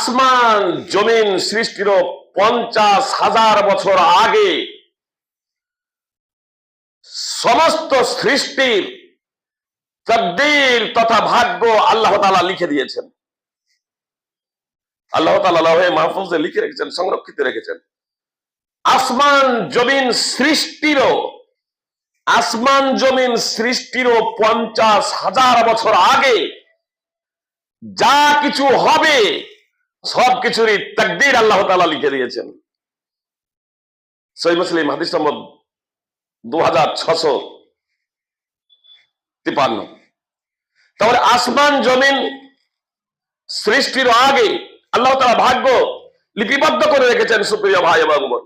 আসমান জমিন সৃষ্টির 50,000 বছর আগে সমস্ত সৃষ্টির তকদীর তথা ভাগ্য আল্লাহ তাআলা লিখে দিয়েছেন। আল্লাহ তাআলা লাওহে মাহফুজে লিখে রেখেছেন, সংরক্ষিত রেখেছেন। আসমান জমিন সৃষ্টিরও 50,000 বছর আগে যা কিছু হবে সবকিছুরই তাকদীর আল্লাহ তাআলা লিখে দিয়েছেন। সহিহ মুসলিম হাদিস নম্বর 2653। তাহলে আসমান জমিন সৃষ্টির আগে আল্লাহ তাআলা ভাগ্য লিপিবদ্ধ করে রেখেছেন। সুপ্রিয় ভাই এবং বোন,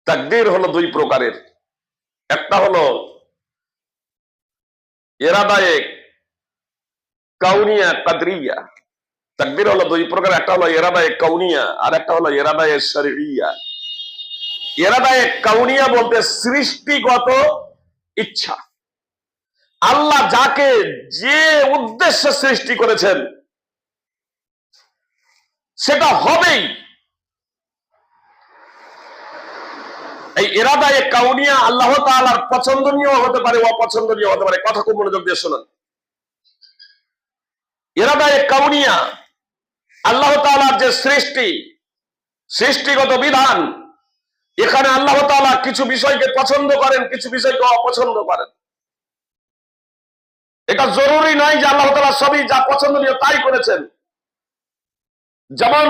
তাকদীর হলো দুই প্রকারের। একটা হলো ইরাদায়ে কাউনিয়া কদরিয়া। তাকদীর হলো দুই প্রকার, একটা হলো ইরাদায়ে কাউনিয়া আর একটা হলো ইরাদায়ে শরঈয়া। ইরাদায়ে কাউনিয়া বলতে সৃষ্টিগত ইচ্ছা। আল্লাহ যাকে যে উদ্দেশ্যে সৃষ্টি করেছেন সেটা হবেই। এই ইরাদায়ে কাউনিয়া আল্লাহ তাআলার পছন্দনীয় হতে পারে, অপছন্দনীয় হতে পারে। কথা খুব মনোযোগ দিয়ে শুনুন। ইরাদায়ে কাউনিয়া আল্লাহ তাআলার যে সৃষ্টিগত বিধান, এখানে আল্লাহ তাআলা কিছু বিষয়কে পছন্দ করেন, কিছু বিষয়কে অপছন্দ করেন। এটা জরুরি নয় যে আল্লাহ তাআলা সবই যা পছন্দনীয় তাই করেছেন। যেমন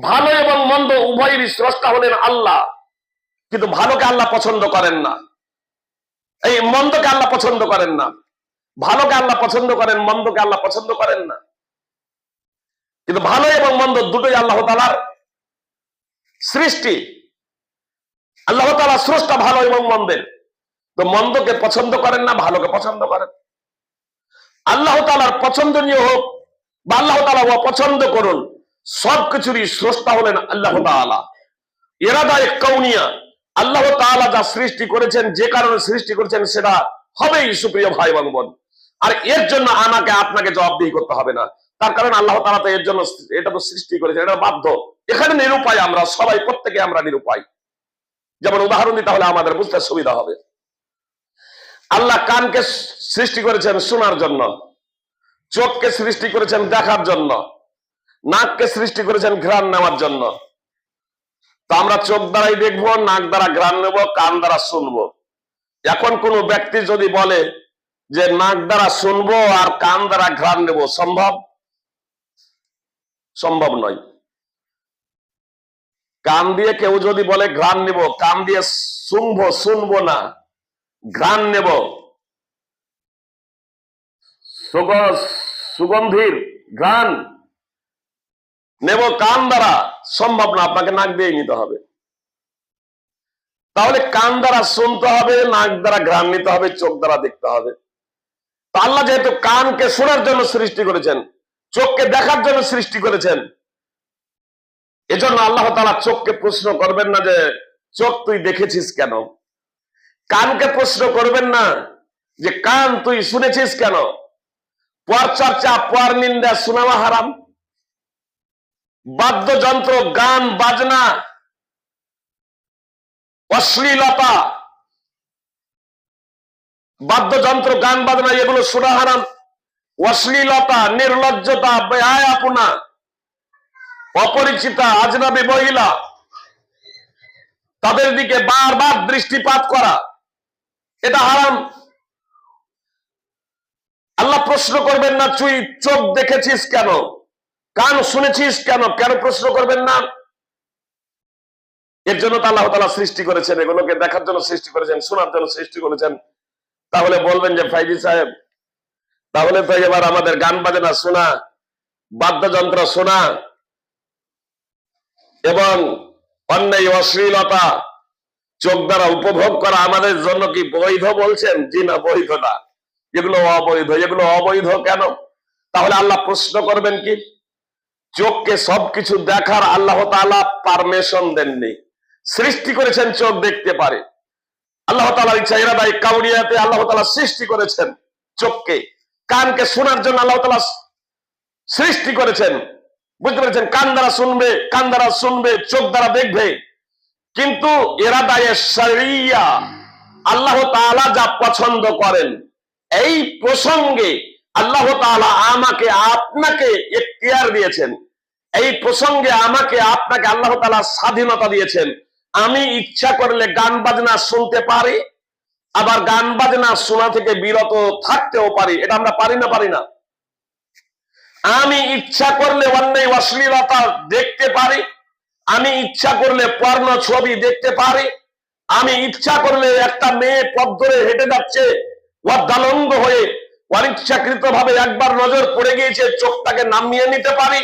ভালো এবং মন্দ উভয়েরই স্রষ্টা হলেন আল্লাহ, কিন্তু ভালোকে আল্লাহ পছন্দ করেন না, এই মন্দকে আল্লাহ পছন্দ করেন না। ভালোকে আল্লাহ পছন্দ করেন, মন্দকে আল্লাহ পছন্দ করেন না। কিন্তু ভালো এবং মন্দ দুটোই আল্লাহ তাআলার সৃষ্টি। আল্লাহ তাআলা স্রষ্টা ভালো এবং মন্দের, তো মন্দকে পছন্দ করেন না, ভালোকে পছন্দ করেন। আল্লাহ তাআলার পছন্দনীয় হোক বা আল্লাহ তাআলা অপছন্দ করুন, সবকিছুরই স্রষ্টা হলেন আল্লাহ তাআলা। ইরাদায়ে কাউনিয়া আল্লাহ তাআলা যা সৃষ্টি করেছেন, যে কারণে সৃষ্টি করেছেন সেটা হবেই। সুপ্রিয় ভাই এবং বোন, আর এর জন্য আমাকে আপনাকে জবাবদিহি করতে হবে না। তার কারণ আল্লাহ তাআলা তো এর জন্য এটা তো সৃষ্টি করেছেন, এটা বাধ্য। এখানে নিরুপায় আমরা সবাই, প্রত্যেকে আমরা নিরুপায়। যেমন উদাহরণ দিতে হলে আমাদের বুঝতে সুবিধা হবে। আল্লাহ কানকে সৃষ্টি করেছেন শোনার জন্য, চোখকে সৃষ্টি করেছেন দেখার জন্য, নাককে সৃষ্টি করেছেন ঘ্রাণ নেওয়ার জন্য। তো আমরা চোখ দ্বারাই দেখবো, নাক দ্বারা ঘ্রাণ নেব, কান দ্বারা শুনবো। এখন কোন ব্যক্তি যদি বলে যে নাক দ্বারা শুনবো আর কান দ্বারা ঘ্রাণ নেব, সম্ভব? সম্ভব নয়। কান দিয়ে কেউ যদি বলে ঘ্রাণ নেব, কান দিয়ে শুনবো না, ঘ্রাণ নেব, সুগন্ধির ঘ্রাণ নেব কান দ্বারা, সম্ভব না। আপনাকে নাক দিয়ে নিতে হবে। তাহলে কান দ্বারা শুনতে হবে, নাক দ্বারা ঘ্রাণ নিতে হবে, চোখ দ্বারা দেখতে হবে। তো আল্লাহ যেহেতু কানকে শোনার জন্য সৃষ্টি করেছেন, চোখকে দেখার জন্য সৃষ্টি করেছেন, এজন্য আল্লাহ তাআলা চোখকে প্রশ্ন করবেন না যে চোখ তুই দেখেছিস কেন, কানকে প্রশ্ন করবেন না যে কান তুই শুনেছিস কেন। পর চর্চা, পর নিন্দা, শোনাওয়া হারাম। বাদ্যযন্ত্র, গান বাজনা, অশ্লীলতা, বাদ্যযন্ত্র, গান বাজনা এগুলো শোনা হারাম। অশ্লীলতা, নির্লজ্জতা, বেহায়াপনা, অপরিচিতা আজনবী মহিলা, তাদের দিকে বারবার দৃষ্টিপাত করা, এটা হারাম। আল্লাহ প্রশ্ন করবেন না তুই চোখ দেখেছিস কেন, কান শুনেছিস কেন, কেন প্রশ্ন করবেন না। এর জন্য তো আল্লাহ তাআলা সৃষ্টি করেছেন, এগুলোকে দেখার জন্য সৃষ্টি করেছেন, শোনার জন্য সৃষ্টি করেছেন। তাহলে বলবেন যে ফাইজি সাহেব, তাহলে তো এবার আমাদের গান বাজনা শোনা, বাদ্যযন্ত্র শোনা এবং অন্যায় অশ্লীলতা চোখ দ্বারা উপভোগ করা আমাদের জন্য কি বৈধ বলছেন? জি না, বৈধ না, এগুলো অবৈধ। এগুলো অবৈধ কেন? তাহলে আল্লাহ প্রশ্ন করবেন কি? চোখকে সবকিছু দেখার আল্লাহ তাআলা পারমিশন দেননি। সৃষ্টি করেছেন চোখ দেখতে পারে, আল্লাহ তাআলার ইচ্ছা। ইরাদায়ে কাউনিয়াতে আল্লাহ তাআলা সৃষ্টি করেছেন চোখকে। কানকে শোনার জন্য আল্লাহ তাআলা সৃষ্টি করেছেন, বুঝতে পেরেছেন? কান দ্বারা শুনবে, চোখ দ্বারা দেখবে, কিন্তু ইরাদায়ে শরিয়া, আল্লাহ তাআলা যা পছন্দ করেন এই প্রসঙ্গে আল্লাহ তাআলা আমাকে আপনাকে ইখতিয়ার দিয়েছেন। এই প্রসঙ্গে আমাকে আপনাকে আল্লাহ তাআলা স্বাধীনতা দিয়েছেন। আমি ইচ্ছা করলে গান বাজনা শুনতে পারি, আবার গান বাজনা শোনা থেকে বিরত থাকতেও পারি। এটা আমরা পারি না? আমি ইচ্ছা করলে অন্যায় অশ্লীলতা দেখতে পারি, আমি ইচ্ছা করলে পর্ন ছবি দেখতে পারি, আমি ইচ্ছা করলে একটা মেয়ে পথ ধরে হেঁটে যাচ্ছে অর্ধালঙ্গ হয়ে অনিচ্ছাকৃত ভাবে একবার নজর পড়ে গিয়েছে, চোখটাকে নামিয়ে নিতে পারি,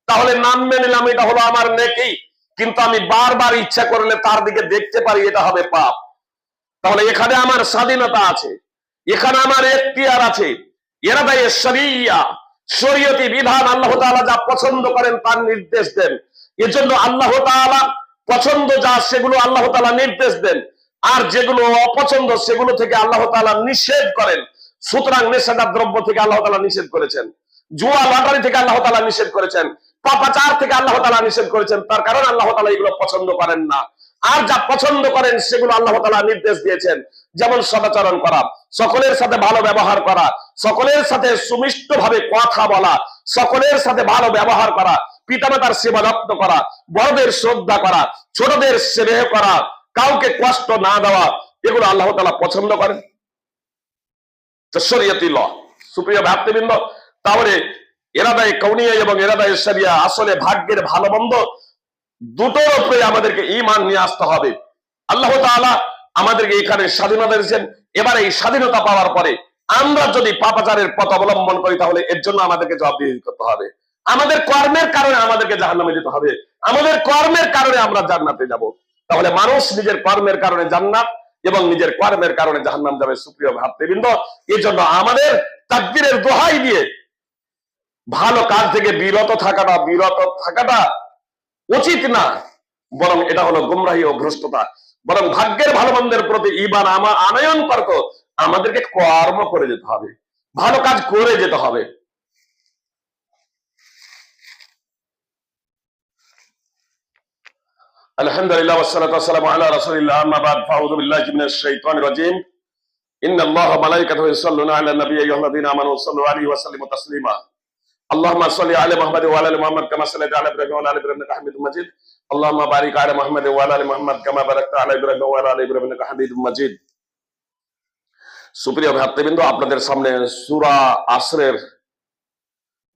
তাহলে নামিয়ে নিলাম, এটা হলো আমার নেকি। কিন্তু আমি বারবার ইচ্ছা করলে তার দিকে দেখতে পারি, এটা হবে পাপ। তাহলে এখানে আমার স্বাধীনতা আছে, এখানে আমার এখতিয়ার আছে। ইরাদায়ে শরিয়া, শরীয়তি বিধান, আল্লাহ তাআলা যা পছন্দ করেন তার নির্দেশ দেন। এজন্য আল্লাহ তাআলা পছন্দ যা সেগুলো আল্লাহ তাআলা নির্দেশ দেন, আর যেগুলো অপছন্দ সেগুলো থেকে আল্লাহ তাআলা নিষেধ করেন। সুতরাং নেশাদার দ্রব্য থেকে আল্লাহ তাআলা নিষেধ করেছেন, জুয়া লটারি থেকে আল্লাহ তাআলা নিষেধ করেছেন, পাপাচার থেকে আল্লাহ তাআলা নিষেধ করেছেন। তার কারণ আল্লাহ তাআলা এগুলো পছন্দ করেন না। আর যা পছন্দ করেন সেগুলো আল্লাহ তাআলা নির্দেশ দিয়েছেন, যেমন সদাচরণ করা, সকলের সাথে ভালো ব্যবহার করা, সকলের সাথে সুমিষ্ট ভাবে কথা বলা, সকলের সাথে ভালো ব্যবহার করা, পিতামাতার সেবা যত্ন করা, বড়দের শ্রদ্ধা করা, ছোটদের স্নেহ করা, কাউকে কষ্ট না দেওয়া, এগুলো আল্লাহ তাআলা পছন্দ করেন। তো শরীয়তি ল, সুপ্রিয় ভাতৃবৃন্দ, তাহলে ইরাদায়ে কাউনিয়া এবং ইরাদায়ে শরিয়া, আসলে ভাগ্যের ভালো মন্দ দুটোর উপরে আমাদেরকে ঈমান নিয়ে আসতে হবে। আল্লাহ তাআলা আমাদেরকে এখানে স্বাধীনতা দিয়েছেন। এবার এই স্বাধীনতা পাওয়ার পরে আমরা যদি পাপাচারের পথ অবলম্বন করি, তাহলে এর জন্য আমাদেরকে জবাবদিহি করতে হবে। আমাদের কর্মের কারণে আমাদেরকে জাহান্নামে যেতে হবে, আমাদের কর্মের কারণে আমরা জান্নাতে যাব। তাহলে মানুষ নিজের কর্মের কারণে জান্নাত এবং নিজের কর্মের কারণে জাহান্নাম যাবে। সুপ্রিয় ভাতৃবৃন্দ, এই জন্য আমাদের তাকবীরের দোহাই দিয়ে ভালো কাজ থেকে বিরত থাকাটা উচিত না, বরং এটা হলো গুমরাহি ও ভ্রষ্টতা। বরং ভাগ্যের ভালো মন্দের প্রতি ঈমান আনয়ন করতে আমাদেরকে কর্ম করে যেতে হবে, ভালো কাজ করে যেতে হবে। আলহামদুলিল্লাহ ওয়াসসালাতু ওয়াসসালামু আলা রাসূলিল্লাহ, আম্মা বাদ, ফাউযু বিল্লাহি মিনাশ শাইতানির রাজীম। ইন্নাল্লাহা ওয়া মালাইকাতাহু ইউসাল্লুনা আলান নাবিয়্যি ইয়া আইয়ুহাল্লাযীনা আমানু সাল্লু আলাইহি ওয়া সাল্লিমু তাসলিমা। আল্লাহুম্মা সাল্লি আলা মুহাম্মাদ ওয়া আলা আলি মুহাম্মাদ কামা সাল্লাইতা আলা ইব্রাহিম ওয়া আলা আলি ইব্রাহিম ইন্নাকা হামিদুম মাজিদ। আল্লাহুম্মা বারিক আলা মুহাম্মাদ ওয়া আলা আলি মুহাম্মাদ কামা বারাকতা আলা ইব্রাহিম ওয়া আলা আলি ইব্রাহিম ইন্নাকা হামিদুম মাজিদ। সুপ্রিয় ভাতৃবৃন্দ, আপনাদের সামনে সূরা আসরের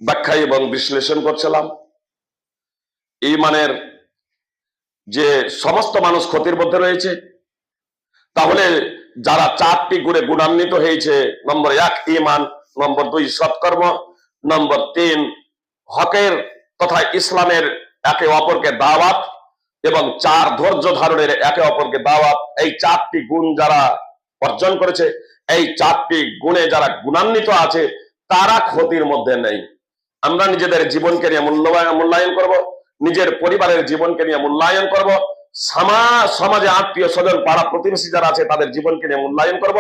ব্যাখ্যা এবং বিশ্লেষণ করছিলাম। ঈমানের যে সমস্ত মানুষ ক্ষতির মধ্যে রয়েছে, তাহলে যারা চারটি গুণে গুণান্বিত হয়েছে, নম্বর 1 ঈমান, নম্বর 2 সৎকর্ম, নম্বর 3 হকের তথা ইসলামের একে অপরকে দাওয়াত, এবং 4 ধৈর্য ধারণের একে অপরকে দাওয়াত। এই 4টি গুণ যারা অর্জন করেছে, এই 4টি গুণে যারা গুণান্বিত আছে, তারা ক্ষতির মধ্যে নেই। আমরা নিজেদের জীবনকে নিয়ে মূল্যায়ন করব, নিজের পরিবারের জীবনকে নিয়ে মূল্যায়ন করব, সমাজে আত্মীয় স্বজন পাড়া প্রতিবেশী যারা আছে তাদের জীবনকে নিয়ে মূল্যায়ন করব,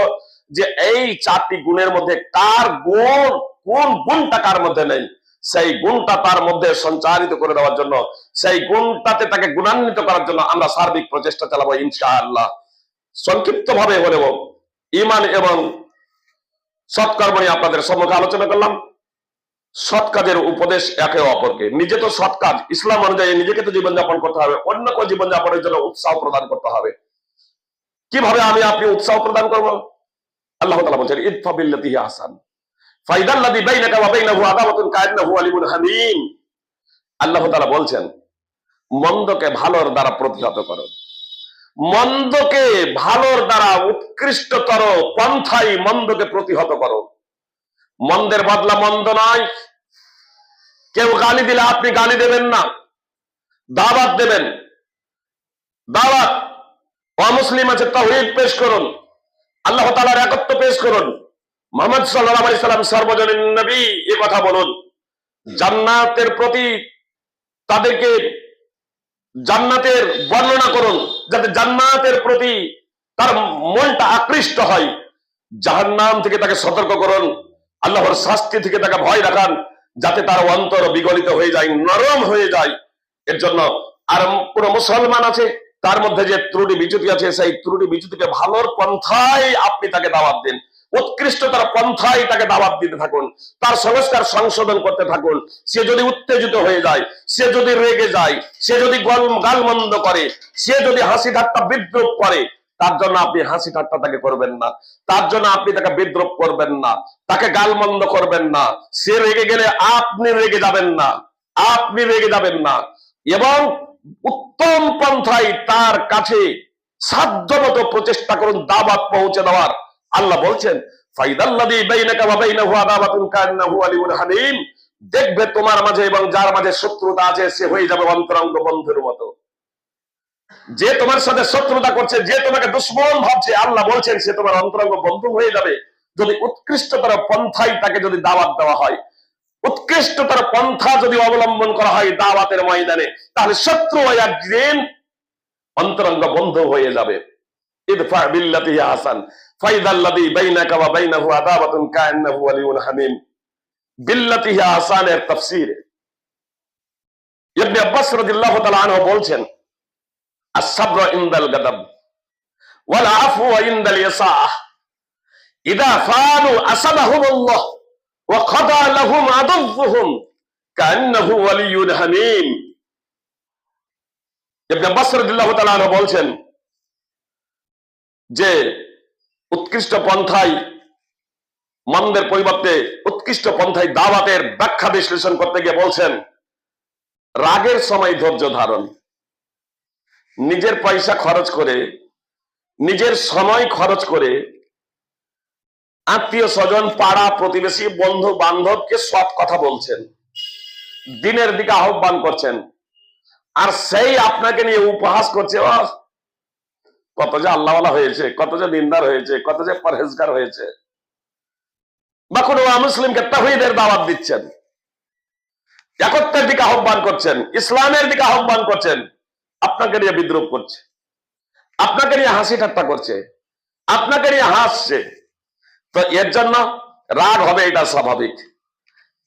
যে এই 4টি গুণের মধ্যে কার গুণ, কোন গুণটা কার মধ্যে নেই, সেই গুণটা তার মধ্যে সঞ্চারিত করে দেওয়ার জন্য, সেই গুণটাতে তাকে গুণান্বিত করার জন্য আমরা সার্বিক প্রচেষ্টা চালাবো ইনশাআল্লাহ। সংক্ষিপ্ত ভাবে বলবো, ঈমান এবং সৎকর্ম নিয়ে আপনাদের সম্মুখে আলোচনা করলাম। সৎ কাজের উপদেশ একে অপরকে, নিজে তো সৎ কাজ, ইসলাম অনুযায়ী নিজেকে তো জীবনযাপন করতে হবে, অন্য কেউ জীবনযাপনের জন্য উৎসাহ প্রদান করতে হবে। কিভাবে আমি আপনি উৎসাহ প্রদান করব? আল্লাহ তাআলা বলেন, ইদফা বিল্লাতি হিয়া আহসান ফাইদাল্লাযী বাইনাকা ওয়া বাইনাহু আদাওয়াতুন কাআন্নাহু ওয়ালিয়ুন হামীম। আল্লাহ তাআলা বলছেন, মন্দকে ভালোর দ্বারা প্রতিহত করো, মন্দকে ভালোর দ্বারা উৎকৃষ্টতর পন্থায় মন্দকে প্রতিহত করো। মন্দের বদলা মন্দ নয়। কেউ গালি দিলে আপনি গালি দেবেন না, দাওয়াত দেবেন। দাওয়াত, অমুসলিম আছে তাওহীদ পেশ করুন, আল্লাহ তাআলার একত্ব পেশ করুন, মুহাম্মদ সাল্লাল্লাহু আলাইহি সাল্লাম সর্বজনীন নবী, এই কথা বলুন। জান্নাতের প্রতি তাদেরকে জান্নাতের বর্ণনা করুন, যাতে জান্নাতের প্রতি তার মনটা আকৃষ্ট হয়। জাহান্নাম থেকে তাকে সতর্ক করুন, আল্লাহর শাস্তি থেকে তাকে ভয় দেখান, যাতে তার অন্তর বিগলিত হয়ে যায়, নরম হয়ে যায়। এর জন্য আর কোন মুসলমান আছে তার মধ্যে যে ত্রুটি বিচ্যুতি আছে, সেই ত্রুটি বিচ্যুতিকে ভালোর পন্থায় আপনি তাকে দাওয়াত দিন, উৎকৃষ্টতার পন্থায় তাকে দাওয়াত দিতে থাকুন, তার সংস্কার সংশোধন করতে থাকুন। সে যদি উত্তেজিত হয়ে যায়, সে যদি রেগে যায়, সে যদি গালমন্দ করে, সে যদি হাসি ঠাট্টা বিদ্রুপ করে, তার জন্য আপনি হাসি ঠাট্টা তাকে করবেন না, তার জন্য আপনি তাকে বিদ্রুপ করবেন না, তাকে গালমন্দ করবেন না। সে রেগে গেলে আপনি রেগে যাবেন না, আপনি রেগে যাবেন না, এবং উত্তম পন্থায় তার কাছে সাধ্যমতো প্রচেষ্টা করুন দাওয়াত পৌঁছে দেওয়ার। আল্লাহ বলছেন, ফাইদাল্লাযী বাইনাকা ওয়া বাইনাহু আদাওয়াতুন কান্নাহু ওয়ালিয়ুন হামীম, দেখবে তোমার মাঝে এবং যার মাঝে শত্রুতা আছে সে হয়ে যাবে অন্তরঙ্গ বন্ধুর মতো। যে তোমার সাথে শত্রুতা করছে, যে তোমাকে দুশমন ভাবছে, আল্লাহ বলছেন সে তোমার অন্তরঙ্গ বন্ধু হয়ে যাবে যদি উৎকৃষ্টতর পন্থায় তাকে যদি দাওয়াত দেওয়া হয়, উৎকৃষ্টতর পন্থা যদি অবলম্বন করা হয় দাওয়াতের ময়দানে, তাহলে শত্রু একদিন অন্তরঙ্গ বন্ধু হয়ে যাবে। ইদফা বিল্লাতি হিয়া আহসান ফাইদাল্লাযী বাইনাকা ওয়া বাইনাহু আদাওয়াতুন কান্নাহু ওয়ালিয়ুন হামীম। বিল্লাতি হিয়া আহসানের তাফসীর ইবনে আব্বাস রাদিয়াল্লাহু তাআলা আনহু বলছেন, আস-সাবরু ইনদাল গাদাব ওয়াল আফু ইনদাল ইয়াসাহ ইদা ফালু আসাবাহুমুল্লাহ ওয়া খাদা লাহুম আদুহুম কান্নাহু ওয়ালিয়ুন হামীম। ইবনে আব্বাস রাদিয়াল্লাহু তাআলা আনহু বলছেন যে উৎকৃষ্ট পন্থায় মন্দের পরিবর্তে উৎকৃষ্ট পন্থায় দাওয়াতের ব্যাখ্যা বিশ্লেষণ করতে গিয়ে বলছেন, রাগের সময় ধৈর্য ধারণ, নিজের পয়সা খরচ করে, নিজের সময় খরচ করে আত্মীয় স্বজন, পাড়া প্রতিবেশী, বন্ধু বান্ধবকে সৎ কথা বলছেন, দিনের দিকে আহ্বান করছেন, আর সেই আপনাকে নিয়ে উপহাস করছে, কত যে আল্লাহওয়ালা হয়েছে, কত যে দিনদার হয়েছে, কত যে পরহেজগার হয়েছে, বা কোনো মুসলিমকে তাওহীদের দাওয়াত দিচ্ছেন, একত্রের দিকে আহ্বান করছেন, ইসলামের দিকে আহ্বান করছেন, আপনাকে নিয়ে বিদ্রুপ করছে, আপনাকে নিয়ে হাসি ঠাট্টা করছে, আপনাকে নিয়ে হাসছে, তো এর জন্য রাগ হবে, এটা স্বাভাবিক।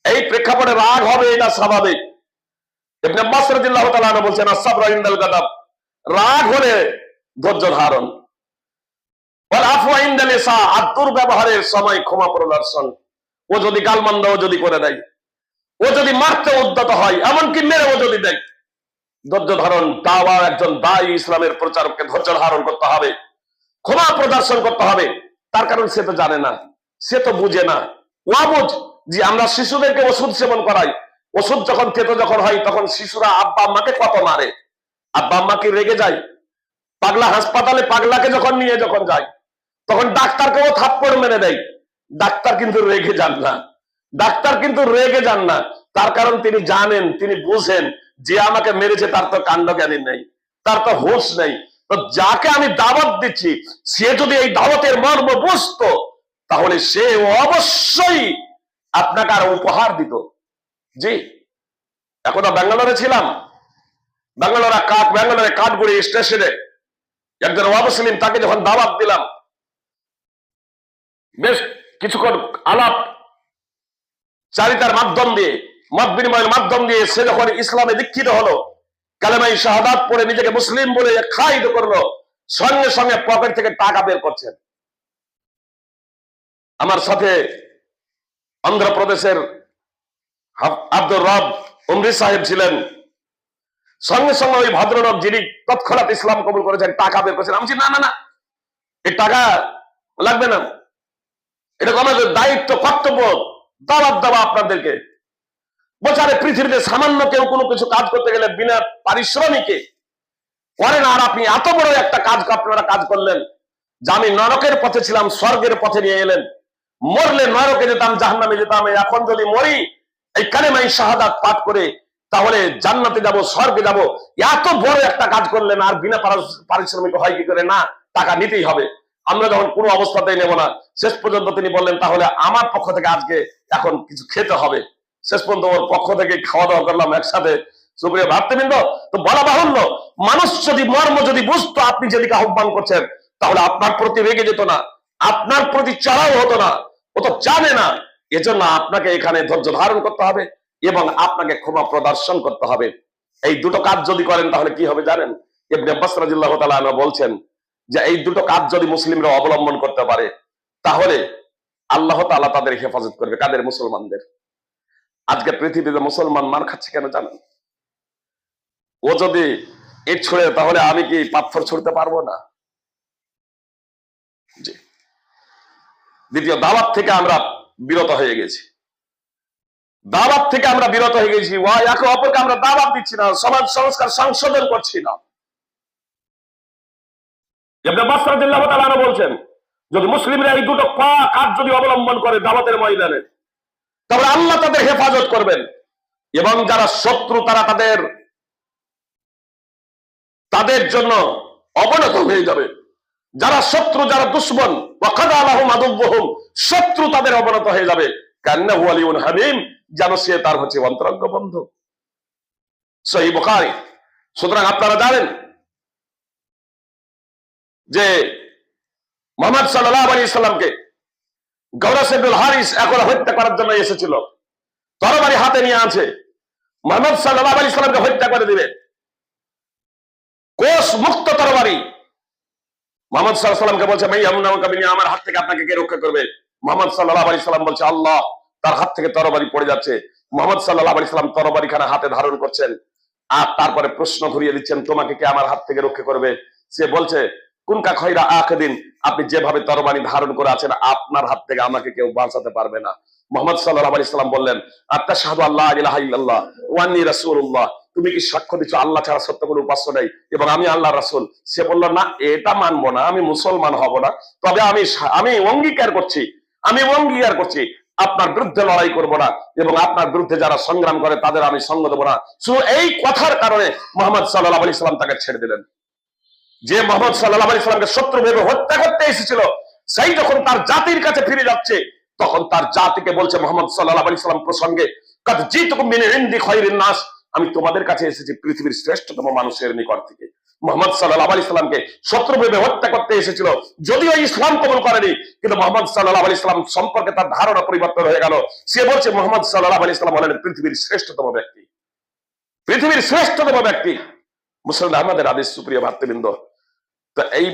এই প্রেক্ষাপটে রাগ হবে, এটা স্বাভাবিক। ইবনে আব্বাস রাদিয়াল্লাহু তাআলা আনহু বলছেন, আস-সাবরু ইনদাল গাদাব, রাগ হলে ধৈর্য ধারণ, ওয়াল আফু ইনদাল ইসা, আর দুর্ব্যবহারের সময় ক্ষমা প্রদর্শন। ও যদি গালমন্দ ও যদি করে দেয়, ও যদি মারতে উদ্যত হয়, এমনকি মেরেও যদি দেয়, ধৈর্য ধারণ। দাওয়া একজন দায়ী ইসলামের প্রচারককে ধৈর্য ধারণ করতে হবে, ক্ষমা প্রদর্শন করতে হবে। তার কারণ সে তো জানে না, সে তো বুঝে না। ওয়াবুজ, যে আমরা শিশুদেরকে ওষুধ সেবন করাই, ওষুধ যখন তেতো যখন হয় তখন শিশুরা আব্বা আম্মাকে কত মারে, আব্বা আম্মাকে রেগে যায়। পাগলা হাসপাতালে পাগলাকে যখন নিয়ে যখন যায় তখন ডাক্তারকেও থাপ্পড় মেরে দেয়, ডাক্তার কিন্তু রেগে যান না, ডাক্তার কিন্তু রেগে যান না। তার কারণ তিনি জানেন, তিনি বুঝেন যে আমাকে মেরেছে তার তো কাণ্ড জ্ঞানী নেই, তার তো হোশ নেই। তো যাকে আমি দাওয়াত দিচ্ছি সে যদি এই দাওয়াতের মর্ম বুঝতো তাহলে সে অবশ্যই আপনাকে আর উপহার দিত। জি, এখন ব্যাঙ্গালোরে ছিলাম, ব্যাঙ্গালোরে কাঠগুড়ি স্টেশনে একজন অমুসলিম, তাকে যখন দাওয়াত দিলাম, বেশ কিছুক্ষণ আলাপ চারিতার মাধ্যম দিয়ে, মত বিনিময়ের মাধ্যম দিয়ে সে যখন ইসলামে দীক্ষিত হলো, কালেমায়ে শাহাদাত পড়ে নিজেকে মুসলিম বলে খাইদ করলো, সঙ্গে সঙ্গে পকেট থেকে টাকা বের করছেন। আমার সাথে অন্ধ্রপ্রদেশের আব্দুর রব উমরি সাহেব ছিলেন। সঙ্গে সঙ্গে ওই ভদ্রলোক যিনি তৎক্ষণাৎ ইসলাম কবুল করেছেন টাকা বের করেছেন। আমি বলছি, না না না, এই টাকা লাগবে না, এটা আমাদের দায়িত্ব, কর্তব্য, দাওয়াত দেওয়া আপনাদেরকে। বলছে, আরে পৃথিবীতে সামান্য কেউ কোনো কিছু কাজ করতে গেলে বিনা পারিশ্রমিকে করে না, আর আপনি এত বড় একটা কাজ আপনারা কাজ করলেন, যে আমি নরকের পথে ছিলাম স্বর্গের পথে নিয়ে এলেন। মরলে নরকে যেতাম, জাহান্নামে যেতাম, এখন যদি মরি এই কালেমায়ে শাহাদাত পাঠ করে তাহলে জান্নাতে যাব, স্বর্গে যাব। এত বড় একটা কাজ করলেন আর বিনা পারিশ্রমিক হয় কি করে? না, টাকা নিতেই হবে। আমরা যখন কোনো অবস্থাতেই নেব না, শেষ পর্যন্ত তিনি বললেন, তাহলে আমার পক্ষ থেকে আজকে এখন কিছু খেতে হবে। শেষ পর্যন্ত ওর পক্ষ থেকে খাওয়া দাওয়া করলাম একসাথে। সুপ্রিয় ভাতৃবৃন্দ, তো বলা বাহুল্য, মানুষ যদি মর্ম যদি বুঝতো আপনি যেদিকে আহ্বান করছেন, তাহলে আপনার প্রতি রেগে যেত না, আপনার প্রতি চড়াও হতো না। ও তো জানে না এজন্য আপনাকে এখানে ধৈর্য ধারণ করতে হবে এবং আপনাকে ক্ষমা প্রদর্শন করতে হবে। এই দুটো কাজ যদি করেন তাহলে কি হবে জানেন? ইবনে আব্বাস রাদিয়াল্লাহু তাআলা আনহু বলছেন যে এই দুটো কাজ যদি মুসলিমরা অবলম্বন করতে পারে তাহলে আল্লাহ তাআলা তাদের হেফাজত করবে। কাদের? মুসলমানদের। আজকে পৃথিবীতে মুসলমান মার খাচ্ছে কেন জানেন? ও যদি ইট ছুড়ে তাহলে আমি কি পাথর ছুড়তে পারবো না? জি। দ্বিতীয়, দাওয়াত থেকে আমরা বিরত হয়ে গেছি। দাওয়াত থেকে আমরা বিরত হয়ে গেছি। একে অপরকে আমরা দাওয়াত দিচ্ছি না, সমাজ সংস্কার সংশোধন করছি না। ইবনে আব্বাস রাদিয়াল্লাহু তাআলা আনহু বলছেন যদি মুসলিমরা এই দুটো কাজ যদি অবলম্বন করে দাওয়াতের ময়দানে তাহলে আল্লাহ তাদের হেফাজত করবেন এবং যারা শত্রু তারা তাদের জন্য অবনত হয়ে যাবে। যারা শত্রু, যারা দুশমন, ওয়াকাদা লাহুম আদুওহুম, শত্রু তাদের অবনত হয়ে যাবে। কান্নাহু ওয়ালিউন হামীম, যেন সে তার হচ্ছে অন্তরঙ্গ বন্ধু। সহিহ বুখারী। সুতরাং আপনারা জানেন যে মুহাম্মদ সাল্লাল্লাহু আলাইহি সাল্লামকে গওরাস ইবনুল হারিস এখন হত্যা করার জন্য এসেছিল, তরবারি হাতে নিয়ে আছে, মুহাম্মদ সাল্লাল্লাহু আলাইহি সাল্লামকে হত্যা করে দিবে। কোষ মুক্ত তরবারি। মুহাম্মদ সাল্লাল্লাহু আলাইহি সাল্লামকে বলছে আমার হাত থেকে আপনাকে কে রক্ষা করবে? মুহাম্মদ সাল্লাল্লাহু আলাইহি সাল্লাম বলছে আল্লাহ। তার হাত থেকে তরবারি পড়ে যাচ্ছে। মুহাম্মদ সাল্লাল্লাহু আলাইহি সাল্লাম তরবারি খানা হাতে ধারণ করছেন আর তারপরে প্রশ্ন ঘুরিয়ে দিচ্ছেন তোমাকে কে আমার হাত থেকে রক্ষা করবে? সে বলছে কুনকা খয়রা আখিদিন, আপনি যেভাবে তরবারি ধারণ করে আছেন আপনার হাত থেকে আমাকে কেউ বাঁচাতে পারবে না। মুহাম্মদ সাল্লাল্লাহু আলাইহি সাল্লাম বললেন আতাশহাদু আল্লা ইলাহা ইল্লাল্লাহ ওয়া আন্নী রাসূলুল্লাহ, তুমি কি সাক্ষ্য দিচ্ছ আল্লাহ ছাড়া সত্য কোনো উপাস্য নেই এবং আমি আল্লাহর রাসূল? সে বলল না, এটা মানবো না, আমি মুসলমান হব না, তবে আমি অঙ্গীকার করছি আপনার বিরুদ্ধে লড়াই করব না এবং আপনার বিরুদ্ধে যারা সংগ্রাম করে তাদের আমি সঙ্গ দেবো না। শুধু এই কথার কারণে মুহাম্মদ সাল্লাল্লাহু আলাইহি সাল্লাম তাকে ছেড়ে দিলেন। যে মুহাম্মদ সাল্লাল্লাহু আলাইহি সাল্লামকে শত্রু ভেবে হত্যা করতে এসেছিল সেই যখন তার জাতির কাছে ফিরে যাচ্ছে তখন তার জাতিকে বলছে মুহাম্মদ সাল্লাল্লাহু আলাইহি সাল্লাম প্রসঙ্গে কাদ জিতুকুম মিন ইনদি খায়রিন নাস, আমি তোমাদের কাছে এসেছি পৃথিবীর শ্রেষ্ঠতম মানুষের নিকট থেকে। মুহাম্মদ সাল্লাল্লাহু আলাইহি সাল্লামকে শত্রু ভেবে হত্যা করতে এসেছিল, যদিও ইসলাম কবুল করেনি, কিন্তু মুহাম্মদ সাল্লাল্লাহু আলাইহি সাল্লাম সম্পর্কে তার ধারণা পরিবর্তন হয়ে গেল। সে বলছে মুহাম্মদ সাল্লাল্লাহু আলাইহি সাল্লাম হলেন পৃথিবীর শ্রেষ্ঠতম ব্যক্তি, পৃথিবীর শ্রেষ্ঠতম ব্যক্তি। মুসলিম আহমদের হাদিস। সুপ্রিয় ভাতৃবৃন্দ, তো এই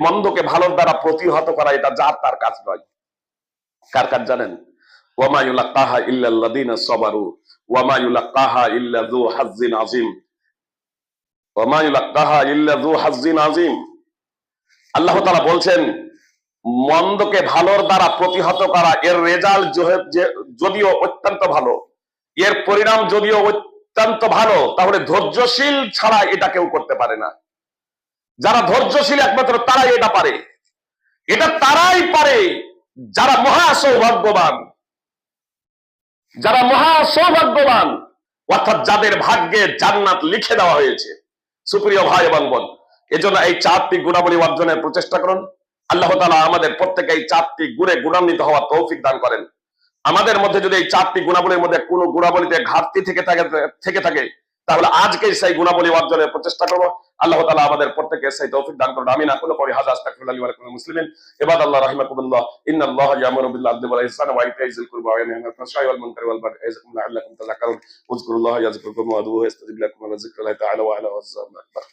মন্দকে ভালোর দ্বারা প্রতিহত করা এটা যার তার কাজ নয়। কার কাজ জানেন? ওয়ামা ইউলাক্কাহা ইল্লাল্লাযীনা সাবারু ওয়ামা ইউলাক্কাহা ইল্লা যু হাজ্জিন আযীম, ওয়ামা ইউলাক্কাহা ইল্লা যু হাজ্জিন আযীম। আল্লাহ তাআলা বলছেন মন্দকে ভালোর দ্বারা প্রতিহত করা এর রেজাল্ট যদিও অত্যন্ত ভালো, এর পরিণাম যদিও অত্যন্ত ভালো, তাহলে ধৈর্যশীল ছাড়া এটা কেউ করতে পারে না। যারা ধৈর্যশীল একমাত্র তারাই এটা পারে। এটা তারাই পারে যারা মহা সৌভাগ্যবান, যারা মহা সৌভাগ্যবান, অর্থাৎ যাদের ভাগ্যে জান্নাত লিখে দেওয়া হয়েছে। সুপ্রিয় ভাই এবং বোন, এজন্য এই 4টি গুণাবলী অর্জনের প্রচেষ্টা করুন। আল্লাহ তাআলা আমাদের প্রত্যেকে এই 4টি গুণে গুণান্বিত হওয়ার তৌফিক দান করেন। আমাদের মধ্যে যদি এই 4টি গুণাবলীর মধ্যে কোনো গুণাবলীতে ঘাটতি থেকে থাকে তাহলে আজকে সেই গুণাবলী অর্জনের প্রচেষ্টা করবো। আল্লাহ তাআলা আমাদের প্রত্যেককে সেই তৌফিক দান করুন। আমিন। আকুলু কওলি হাযা আস্তাগফিরুল্লাহ লি ওয়া লাকুম মুসলিমিন ইবাদাল্লাহ রাহিমাকুমুল্লাহ ইন্নাল্লাহা ইয়ামুরু বিল আদলি ওয়াল ইহসানি ওয়া ইতা'i যিল কুরবা ওয়া ইয়ানহা আনিল ফাহশাই ওয়াল মুনকারি ওয়াল বাগই ইয়া'iযুকুম লা'আল্লাকুম তাযাক্কারুন উযকুরুল্লাহা ইয়াযকুরকুম ওয়াদউহু ইয়াস্তাজিব লাকুম ওয়া লাযিকরুল্লাহি তাআলা ওয়া আলা ওয়াসসালামু আকবার।